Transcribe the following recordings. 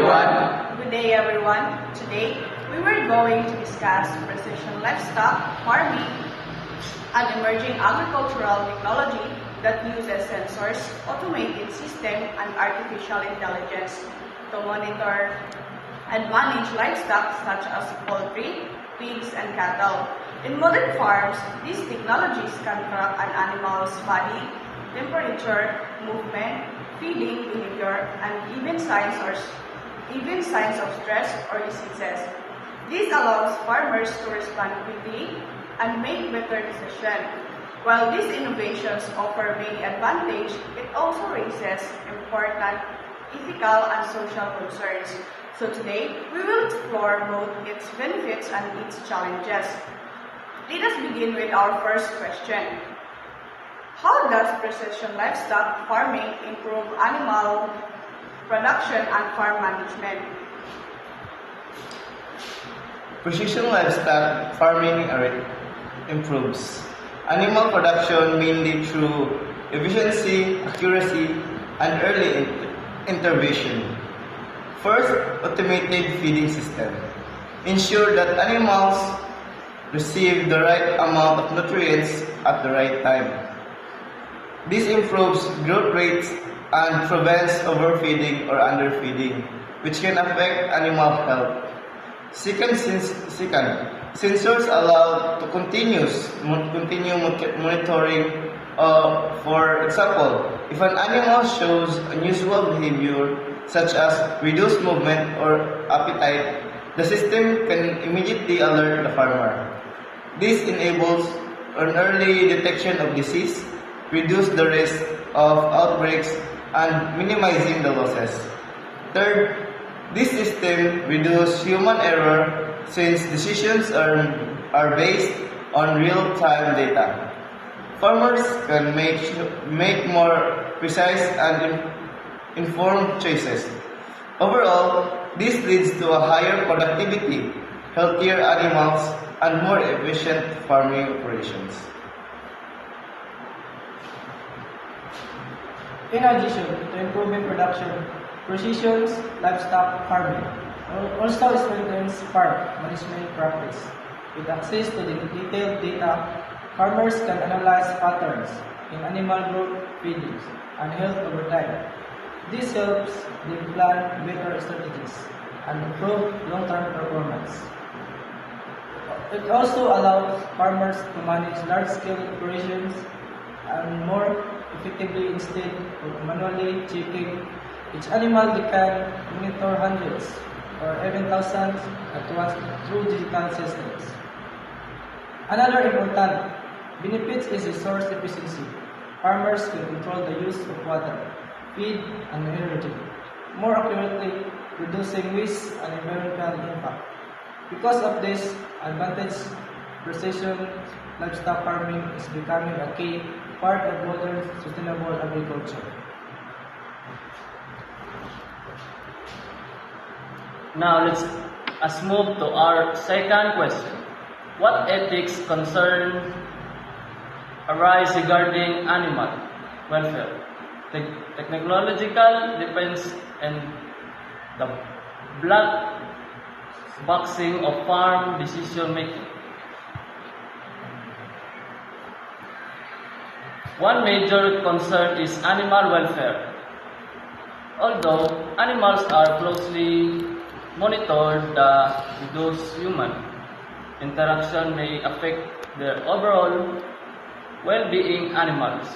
everyone. Good day, everyone. Today, we were going to discuss precision livestock farming, an emerging agricultural technology that uses sensors, automated system, and artificial intelligence to monitor and manage livestock such as poultry, pigs, and cattle. In modern farms, these technologies can track an animal's body, temperature, movement, feeding behavior, and even signs of stress or diseases. This allows farmers to respond quickly and make better decisions. While these innovations offer many advantages, it also raises important ethical and social concerns. So today, we will explore both its benefits and its challenges. Let us begin with our first question. How does precision livestock farming improve animal production and farm management? Precision livestock farming improves animal production mainly through efficiency, accuracy, and early intervention. First, automated feeding system. Ensure that animals receive the right amount of nutrients at the right time. This improves growth rates and prevents overfeeding or underfeeding, which can affect animal health. Second, sensors allow to continue monitoring. For example, if an animal shows unusual behavior such as reduced movement or appetite, the system can immediately alert the farmer. This enables an early detection of disease, reduce the risk of outbreaks, and minimizing the losses. Third, this system reduces human error since decisions are based on real-time data. Farmers can make more precise and informed choices. Overall, this leads to a higher productivity, healthier animals, and more efficient farming operations. In addition to improving production, precision livestock farming also strengthens farm management practice. With access to the detailed data, farmers can analyze patterns in animal growth, feeding, and health over time. This helps them plan better strategies and improve long-term performance. It also allows farmers to manage large-scale operations and more effectively instead of manually checking each animal. They can monitor hundreds or even thousands at once through digital systems. Another important benefit is resource efficiency. Farmers can control the use of water, feed, and energy more accurately, reducing waste and environmental impact. Because of this advantage, precision livestock farming is becoming a key part of modern sustainable agriculture. Now let's move to our second question. What ethics concern arise regarding animal welfare, technological defense, and the black boxing of farm decision making? One major concern is animal welfare. Although animals are closely monitored, the reduced human interaction may affect their overall well-being. Animals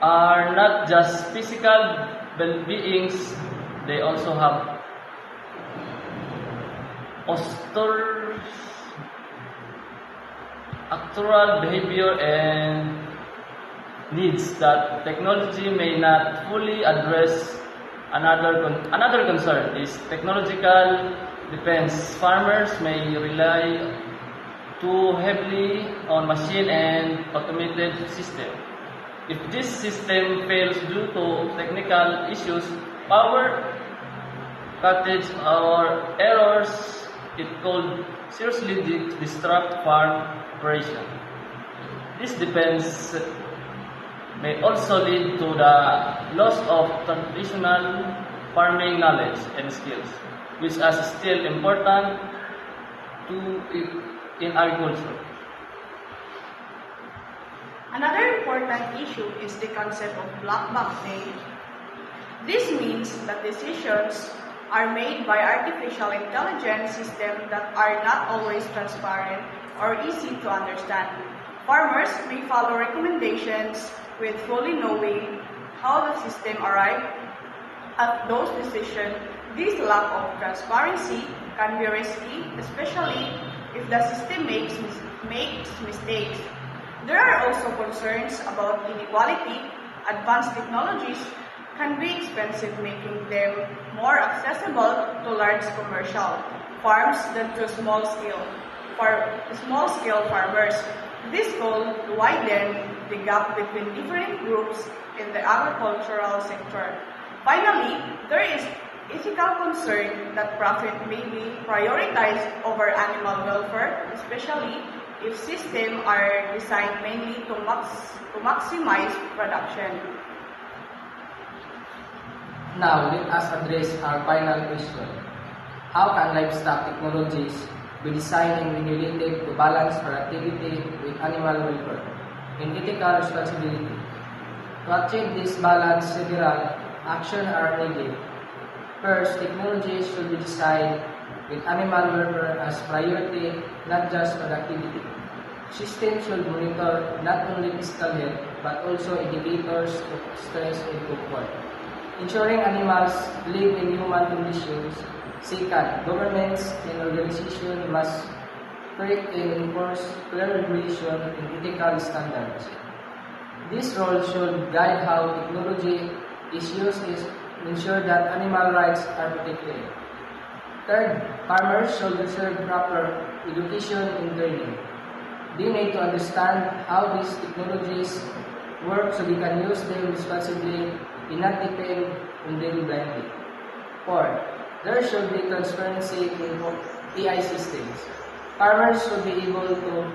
are not just physical beings, they also have actual behavior and needs that technology may not fully address. Another concern is technological defense. Farmers may rely too heavily on machine and automated system. If this system fails due to technical issues, power outage or errors, it could seriously disrupt farm operation. This depends may also lead to the loss of traditional farming knowledge and skills, which are still important in agriculture. Another important issue is the concept of black box data. This means that decisions are made by artificial intelligence systems that are not always transparent or easy to understand. Farmers may follow recommendations with fully knowing how the system arrived at those decisions. This lack of transparency can be risky, especially if the system makes mistakes. There are also concerns about inequality. Advanced technologies can be expensive, making them more accessible to large commercial farms than to small-scale farmers. This could widen the gap between different groups in the agricultural sector. Finally, there is ethical concern that profit may be prioritized over animal welfare, especially if systems are designed mainly to maximize production. Now, let us address our final question. How can livestock technologies be designed and regulated to balance productivity with animal welfare and ethical responsibility? To achieve this balance, several actions are needed. First, technologies should be designed with animal welfare as priority, not just productivity. Systems should monitor not only physical health, but also indicators of stress and comfort, ensuring animals live in human conditions. Second, governments and organizations must create and enforce clear regulation and ethical standards. This role should guide how technology is used to ensure that animal rights are protected. Third, farmers should receive proper education and training. They need to understand how these technologies work so they can use them responsibly and not depend on them blindly. Fourth, there should be transparency in AI systems. Farmers should be able to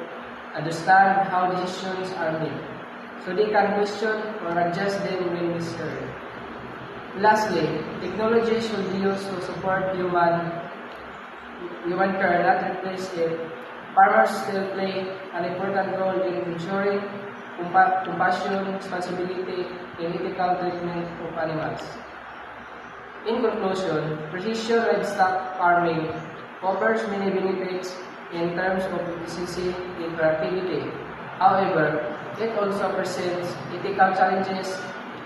understand how decisions are made, so they can question or adjust them when necessary. Lastly, technology should be used to support human care, not replace it. Farmers still play an important role in ensuring compassion, responsibility, and ethical treatment of animals. In conclusion, precision livestock farming offers many benefits in terms of efficiency and productivity. However, it also presents ethical challenges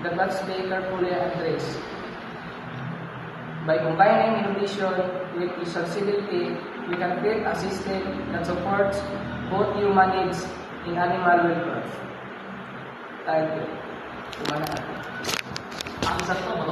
that must be carefully addressed. By combining innovation with responsibility, we can create a system that supports both human needs and animal welfare. Thank you. Ang sa to,